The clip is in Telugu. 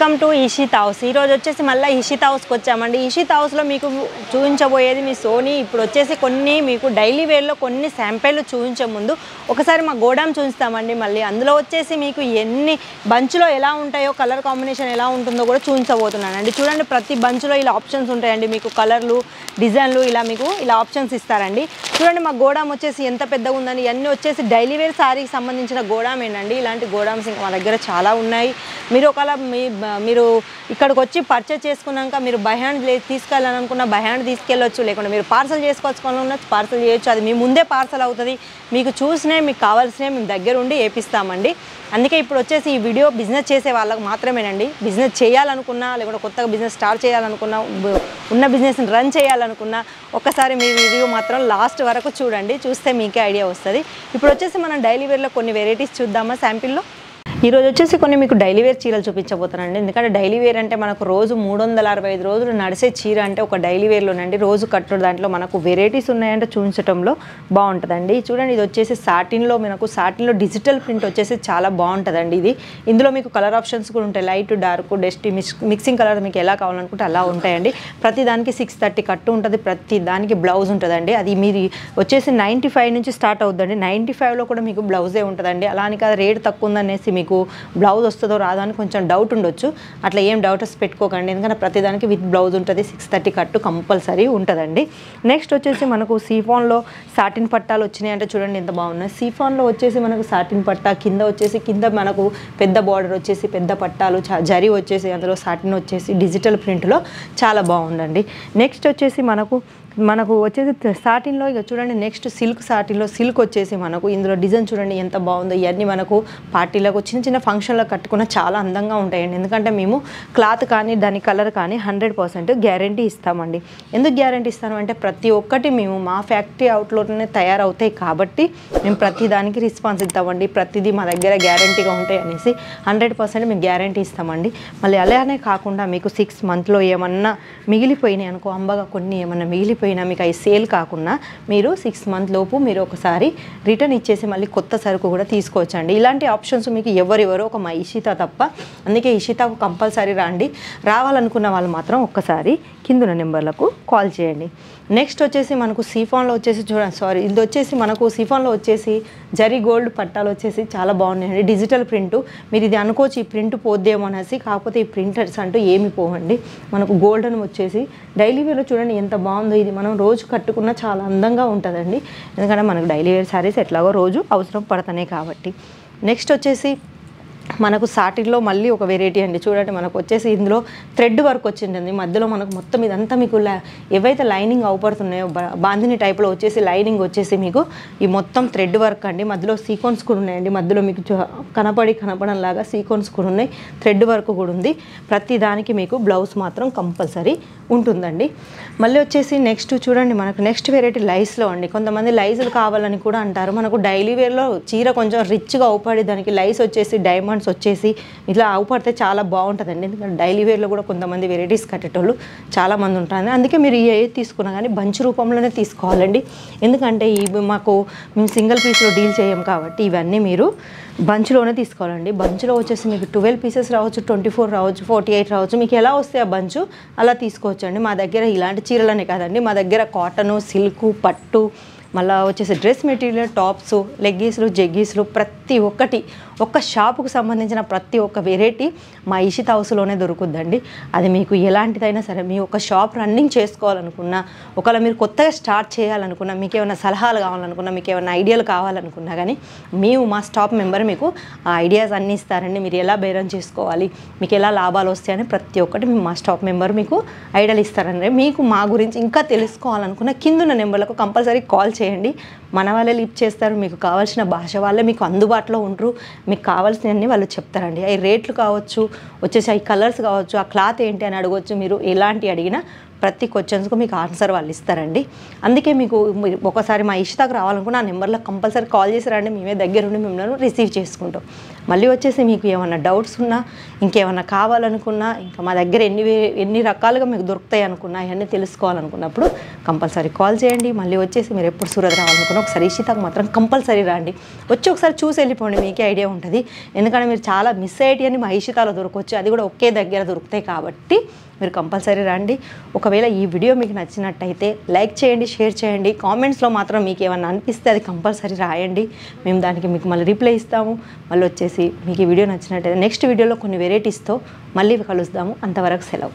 Welcome to Ishit house. ఈరోజు వచ్చేసి మళ్ళీ ఇషిత్ హౌస్కి వచ్చామండి. ఇషిత్ హౌస్లో మీకు చూపించబోయేది మీ సోనీ. ఇప్పుడు వచ్చేసి కొన్ని మీకు డైలీ వేర్లో కొన్ని శాంపిళ్ళు చూపించే ముందు ఒకసారి మా గోడాం చూపిస్తామండి. మళ్ళీ అందులో వచ్చేసి మీకు ఎన్ని బంచ్లో ఎలా ఉంటాయో, కలర్ కాంబినేషన్ ఎలా ఉంటుందో కూడా చూపించబోతున్నానండి. చూడండి, ప్రతి బంచ్లో ఇలా ఆప్షన్స్ ఉంటాయండి. మీకు కలర్లు, డిజైన్లు ఇలా మీకు ఇలా ఆప్షన్స్ ఇస్తారండి. చూడండి, మా గోడాం వచ్చేసి ఎంత పెద్దగా ఉందని. ఇవన్నీ వచ్చేసి డైలీ వేర్ శారీకి సంబంధించిన గోడామేనండి. ఇలాంటి గోడామ్స్ ఇంకా మా దగ్గర చాలా ఉన్నాయి. మీరు ఒకవేళ మీరు ఇక్కడికి వచ్చి పర్చేస్ చేసుకున్నాక మీరు బై హ్యాండ్ తీసుకెళ్ళాలనుకున్న బై హ్యాండ్ తీసుకెళ్ళొచ్చు, లేకుంటే మీరు పార్సల్ చేసుకోవాలనుకున్న పార్సల్ చేయొచ్చు. అది మీ ముందే పార్సల్ అవుతుంది. మీకు చూసినవి, మీకు కావాల్సినవి మేము దగ్గర ఉండి వేపిస్తామండి. అందుకే ఇప్పుడు వచ్చేసి ఈ వీడియో బిజినెస్ చేసే వాళ్ళకి మాత్రమేనండి. బిజినెస్ చేయాలనుకున్నా, లేకుంటే కొత్తగా బిజినెస్ స్టార్ట్ చేయాలనుకున్నా, ఉన్న బిజినెస్ని రన్ చేయాలనుకున్నా ఒక్కసారి మీ వీడియో మాత్రం లాస్ట్ వరకు చూడండి. చూస్తే మీకే ఐడియా వస్తుంది. ఇప్పుడు వచ్చేసి మనం డైలీ వేర్లో కొన్ని వెరైటీస్ చూద్దామా శాంపిల్లో. ఈరోజు వచ్చేసి కొన్ని మీకు డైలీ వేర్ చీరలు చూపించబోతానండి. ఎందుకంటే డైలీ వేర్ అంటే మనకు రోజు 365 రోజులు నడిసే చీర అంటే ఒక డైలీ వేర్లోనండి. రోజు కట్టుడు దాంట్లో మనకు వెరైటీస్ ఉన్నాయంటే చూపించడంలో బాగుంటుందండి. చూడండి, ఇది వచ్చేసి సాటిన్లో, మనకు సాటిన్లో డిజిటల్ ప్రింట్ వచ్చేసి చాలా బాగుంటుందండి. ఇందులో మీకు కలర్ ఆప్షన్స్ కూడా ఉంటాయి. Light, dark, dusty mixing colour మీకు ఎలా కావాలనుకుంటే అలా ఉంటాయండి. ప్రతి దానికి 630 కట్టు ఉంటుంది. ప్రతి దానికి బ్లౌజ్ ఉంటుందండి. అది మీరు వచ్చేసి 95 నుంచి స్టార్ట్ అవుతుందండి. 95లో కూడా మీకు బ్లౌజే ఉంటుందండి. అలా అని కాదు రేట్ తక్కువ ఉందనేసి మీకు బ్లౌజ్ వస్తుందో రాదో అని కొంచెం డౌట్ ఉండొచ్చు. అట్లా ఏం డౌట్స్ పెట్టుకోకండి. ఎందుకంటే ప్రతిదానికి విత్ బ్లౌజ్ ఉంటుంది. 630 కట్టు కంపల్సరీ ఉంటుందండి. నెక్స్ట్ వచ్చేసి మనకు సీఫాన్లో సాటిన్ పట్టాలు వచ్చినాయి అంటే చూడండి ఎంత బాగున్నాయి. సీఫాన్లో వచ్చేసి మనకు సాటిన్ పట్టా, కింద మనకు పెద్ద బార్డర్ వచ్చేసి పెద్ద పట్టాలు, జరీ వచ్చేసి అందులో సాటిన్ వచ్చేసి డిజిటల్ ప్రింట్లో చాలా బాగుందండి. నెక్స్ట్ వచ్చేసి మనకు వచ్చేసి సాటిన్లో ఇక చూడండి, నెక్స్ట్ సిల్క్, సాటిన్లో సిల్క్ వచ్చేసి మనకు ఇందులో డిజైన్ చూడండి ఎంత బాగుందో. ఇవన్నీ మనకు పార్టీలకు చిన్న ఫంక్షన్లో కట్టుకున్న చాలా అందంగా ఉంటాయండి. ఎందుకంటే మేము క్లాత్ కానీ దాని కలర్ కానీ 100% గ్యారంటీ ఇస్తామండి. ఎందుకు గ్యారంటీ ఇస్తాను అంటే ప్రతి ఒక్కటి మేము మా ఫ్యాక్టరీ అవుట్లోనే తయారవుతాయి కాబట్టి మేము ప్రతి దానికి రెస్పాన్స్ ఇస్తామండి. ప్రతిదీ మా దగ్గర గ్యారంటీగా ఉంటాయి అనేసి 100% మేము గ్యారంటీ ఇస్తామండి. మళ్ళీ అలానే కాకుండా మీకు 6 మంత్లో ఏమన్నా మిగిలిపోయినాయి అనుకో, అంబగా కొన్ని ఏమన్నా మిగిలిపోయినా మీకు అవి సేల్ కాకుండా మీరు 6 మంత్ లోపు మీరు ఒకసారి రిటర్న్ ఇచ్చేసి మళ్ళీ కొత్త సరుకు కూడా తీసుకోవచ్చండి. ఇలాంటి ఆప్షన్స్ మీకు ఎవరెవరో ఒక మా ఇషిత తప్ప. అందుకే ఇషితకు కంపల్సరీ రండి. రావాలనుకున్న వాళ్ళు మాత్రం ఒక్కసారి కిందున్న నెంబర్లకు కాల్ చేయండి. నెక్స్ట్ వచ్చేసి మనకు సీఫాన్లో వచ్చేసి చూడండి, ఇది వచ్చేసి మనకు సీఫాన్లో వచ్చేసి జరీ గోల్డ్ పట్టాలు వచ్చేసి చాలా బాగున్నాయండి. Digital print. మీరు ఇది అనుకోవచ్చు ఈ ప్రింట్ పోద్దేమో అనేసి, కాకపోతే ఈ ప్రింటర్స్ అంటూ ఏమి పోవండి. మనకు గోల్డెన్ వచ్చేసి డైలీ వేర్లో చూడండి ఎంత బాగుందో. ఇది మనం రోజు కట్టుకున్న చాలా అందంగా ఉంటుందండి. ఎందుకంటే మనకు డైలీ వేర్ శారీస్ ఎట్లాగో రోజు అవసరం పడతాయి కాబట్టి. నెక్స్ట్ వచ్చేసి మనకు సాటిన్లో మళ్ళీ ఒక వెరైటీ అండి. చూడండి, మనకు వచ్చేసి ఇందులో థ్రెడ్ వర్క్ వచ్చిందండి. మధ్యలో మనకు మొత్తం ఇదంతా మీకు ఏవైతే లైనింగ్ అవుపడుతున్నాయో బాందిని టైప్లో వచ్చేసి లైనింగ్ వచ్చేసి మీకు ఈ మొత్తం థ్రెడ్ వర్క్ అండి. మధ్యలో సీక్వెన్స్ కూడా ఉన్నాయండి. మధ్యలో మీకు కనపడంలాగా సీక్వెన్స్ కూడా ఉన్నాయి. థ్రెడ్ వర్క్ కూడా ఉంది. ప్రతి దానికి మీకు బ్లౌజ్ మాత్రం కంపల్సరీ ఉంటుందండి. మళ్ళీ వచ్చేసి నెక్స్ట్ చూడండి, మనకు నెక్స్ట్ వెరైటీ లైస్లో అండి. కొంతమంది లైస్లు కావాలని కూడా అంటారు. మనకు డైలీ వేర్లో చీర కొంచెం రిచ్గా అవుపడి దానికి లైస్ వచ్చేసి డైమండ్స్ వచ్చేసి ఇట్లా అవుపడితే చాలా బాగుంటుందండి. ఎందుకంటే డైలీ వేర్లో కూడా కొంతమంది వెరైటీస్ కట్టేటోళ్ళు చాలామంది ఉంటారు. అందుకే మీరు ఏది తీసుకున్నా కానీ బంచ్ రూపంలోనే తీసుకోవాలండి. ఎందుకంటే మేము సింగిల్ పీస్లో డీల్ చేయం కాబట్టి ఇవన్నీ మీరు బంచ్లోనే తీసుకోవాలండి. బంచ్లో వచ్చేసి మీకు 12 పీసెస్ రావచ్చు, 24 రావచ్చు, 48 రావచ్చు. మీకు ఎలా వస్తే ఆ బంచు అలా తీసుకోవచ్చు అండి. మా దగ్గర ఇలాంటి చీరలనే కాదండి, మా దగ్గర కాటను, సిల్కు, పట్టు, మళ్ళీ వచ్చేసి డ్రెస్ మెటీరియల్, టాప్స్, లెగ్గీస్లు, జెగ్గీస్లు ప్రతి ఒక్కటి ఒక్క షాపుకు సంబంధించిన ప్రతి ఒక్క వెరైటీ మా ఇషిత్ హౌస్లోనే దొరుకుద్దండి. అది మీకు ఎలాంటిదైనా సరే, మీ ఒక షాప్ రన్నింగ్ చేసుకోవాలనుకున్నా, ఒకవేళ మీరు కొత్తగా స్టార్ట్ చేయాలనుకున్నా, మీకు ఏమైనా సలహాలు కావాలనుకున్నా, మీకు ఏమైనా ఐడియాలు కావాలనుకున్నా కానీ మా స్టాఫ్ మెంబర్ మీకు ఆ ఐడియాస్ అన్నీ ఇస్తారండి. మీరు ఎలా బేరం చేసుకోవాలి, మీకు ఎలా లాభాలు వస్తాయని ప్రతి ఒక్కటి మా స్టాఫ్ మెంబర్ మీకు ఐడియాలు ఇస్తారండి. మీకు మా గురించి ఇంకా తెలుసుకోవాలనుకున్న కిందున్న నెంబర్లకు కంపల్సరీ కాల్ చేయండి. మన వాళ్ళే లిఫ్ట్ చేస్తారు. మీకు కావాల్సిన భాష వాళ్ళే మీకు అందుబాటులో ఉంటారు. మీకు కావాల్సినవన్నీ వాళ్ళు చెప్తారండి. అవి రేట్లు కావచ్చు, వచ్చేసి అవి కలర్స్ కావచ్చు, ఆ క్లాత్ ఏంటి అని అడగవచ్చు. మీరు ఎలాంటి అడిగినా ప్రతి క్వశ్చన్స్కు మీకు ఆన్సర్ వాళ్ళు ఇస్తారండి. అందుకే మీకు ఒకసారి మా ఇషితకు రావాలనుకున్న ఆ నెంబర్లో కంపల్సరీ కాల్ చేసి రండి. మేమే దగ్గరుండి మిమ్మల్ని రిసీవ్ చేసుకుంటాం. మళ్ళీ వచ్చేసి మీకు ఏమైనా డౌట్స్ ఉన్నా, ఇంకేమైనా కావాలనుకున్నా, ఇంకా మా దగ్గర ఎన్ని రకాలుగా మీకు దొరుకుతాయి అనుకున్నా, ఇవన్నీ తెలుసుకోవాలనుకున్నప్పుడు కంపల్సరీ కాల్ చేయండి. మళ్ళీ వచ్చేసి మీరు ఎప్పుడు సూరత్ రావాలనుకున్నా ఒకసారి ఇషితాకు మాత్రం కంపల్సరీ రండి. వచ్చి ఒకసారి చూసి వెళ్ళిపోండి, మీకే ఐడియా ఉంటుంది. ఎందుకంటే మీరు చాలా మిస్ అయ్యేటి అని మా ఇషితాలో దొరకవచ్చు, అది కూడా ఒకే దగ్గర దొరుకుతాయి కాబట్టి మీరు కంపల్సరీ రండి. ఒకవేళ ఈ వీడియో మీకు నచ్చినట్టయితే లైక్ చేయండి, షేర్ చేయండి. కామెంట్స్లో మాత్రం మీకు ఏమన్నా అనిపిస్తే అది కంపల్సరీ రాయండి, మేము దానికి మీకు మళ్ళీ రిప్లై ఇస్తాము. మళ్ళీ వచ్చేసి మీకు ఈ వీడియో నచ్చినట్టయితే నెక్స్ట్ వీడియోలో కొన్ని వెరైటీస్తో మళ్ళీ కలుస్తాము. అంతవరకు సెలవు.